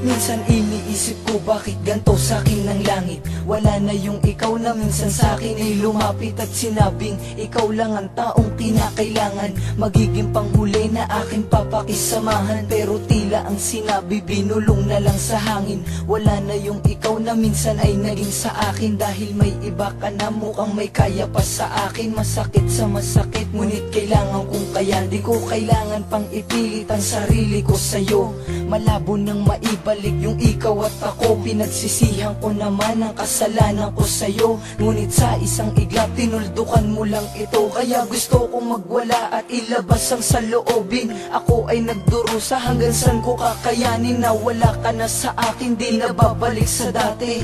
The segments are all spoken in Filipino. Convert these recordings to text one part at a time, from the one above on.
Minsan iniisip ko bakit ganto sa'kin ng langit. Wala na yung ikaw na minsan sa'kin ay lumapit at sinabing ikaw lang ang taong kinakailangan. Magiging panghuli na aking papakisamahan. Pero tila ang sinabi binulong na lang sa hangin. Wala na yung ikaw na minsan ay naging sa akin. Dahil may iba ka na mukhang may kaya pa sa akin. Masakit sa masakit, ngunit kailangan kong kaya. Di ko kailangan pang ipilit ang sarili ko sa'yo. Malabo nang maibalik yung ikaw at ako. Pinagsisihan ko naman ang kasalanan ko sa'yo. Ngunit sa isang iglap tinuldukan mo lang ito. Kaya gusto kong magwala at ilabas ang saloobin. Ako ay nagdurusa hanggang saan ko kakayanin. Na wala ka na sa akin, di na babalik sa dati.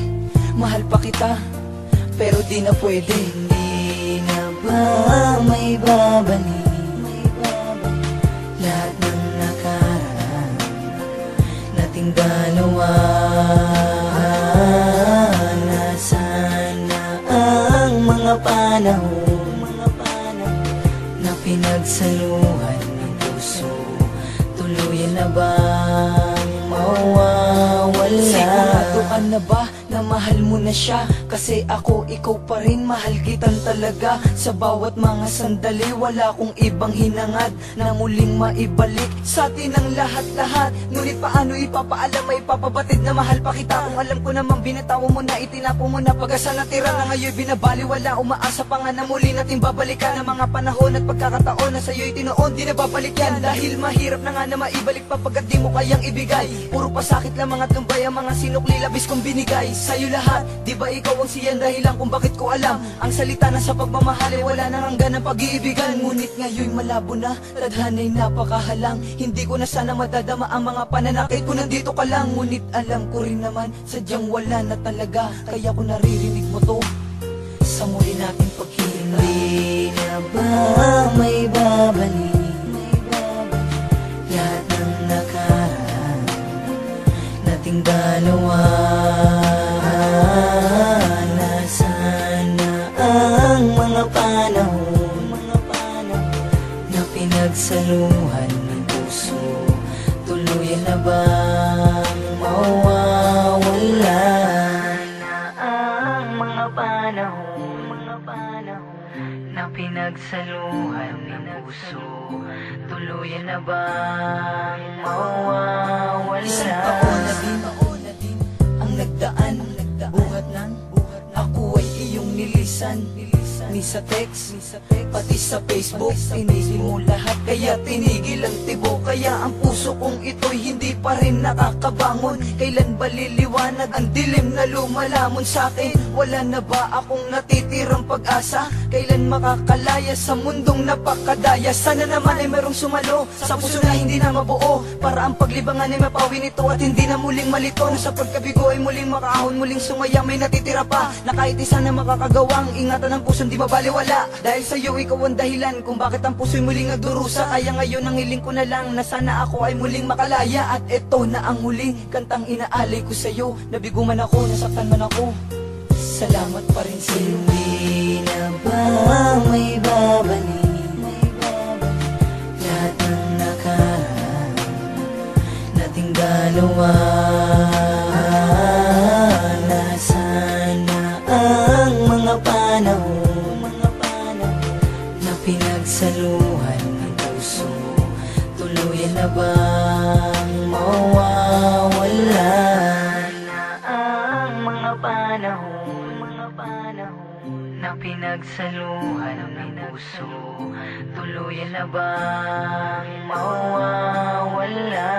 Mahal pa kita, pero di na pwede. Hindi na ba may babalik lahat ng nakaraan nating dalawa? Nasaan na ang mga panahon na pinagsaluhan ng puso? Tuluyan na ba mawawala? Sigurado ka na ba na mahal mo na siya? Kasi ako, ikaw pa rin, mahal kitan talaga. Sa bawat mga sandali, wala kong ibang hinangad na muling maibalik sa atin ang lahat-lahat. Ngunit paano ipapaalam, may ipapabatid na mahal pa kita? Kung alam ko namang binatawa mo na, itinapo mo na, pag-asa na tira na ngayon binabaliwala. Umaasa pa nga na muli natin babalikan ang mga panahon at pagkakataon na sa'yo'y tinoon, di na babalik yan. Dahil mahirap na nga na maibalik pa pagkat di mo kayang ibigay. Puro pasakit lang mga tumbay ang mga sinukli, labis kong binigay sa'yo lahat. Di ba ikaw ang siyan dahilan kung bakit ko alam ang salita na sa pagmamahal ay wala nang hanggan ng pag-iibigan. Ngunit ngayon malabo na, tadhana'y napakahalang. Hindi ko na sana madadama ang mga pananakit ko, nandito ka lang. Ngunit alam ko rin naman, sadyang wala na talaga. Kaya ko naririnig mo to sa muli nating pagkita. Hindi na ba may babalik lahat ng nakaraan nating dalawa? Nasaan na ang mga panahon na pinagsaluhan ng puso? Tuluyan na bang mawawala na ang mga panahon na pinagsaluhan ng puso? Tuluyan na bang mawawala? Isang taon na din ang nagdaan, buhat ng ako ay iyong nilisan. Ni sa text, pati sa Facebook, tinigil mo lahat, kaya tinigil ang tibok. Kaya ang puso kong ito'y hindi pa rin nakakabangon. Kailan ba liliwanag ang dilim na lumalamon sa'kin? Wala na ba akong natitirang pag-asa? Kailan makakalaya sa mundong napakadaya? Sana naman ay merong sumalo sa puso na hindi na mabuo, para ang paglibangan ay mapawi nito at hindi na muling malito. Na sa pagkabigo ay muling makaahon, muling sumaya, may natitira pa na kahit isa na makakagawang ingatan ng puso di mabaliwala. Dahil sa'yo ikaw ang dahilan kung bakit ang puso'y muling nagdurusa. Kaya ngayon ang hiling ko na lang na sana ako ay muling makalaya. At eto na ang huling kantang inaalay ko sa'yo. Nabigo man ako, nasaktan man ako, salamat pa rin sa'yo. Hindi na ba may babalik lahat ng nakaraan nating dalawa? Nasaan na ang mga panahon na pinagsaluhan ng puso? Tuluyan na bang mawawala na ang mga panahon na pinagsaluhan ng puso? Tuluyan na bang mawawala?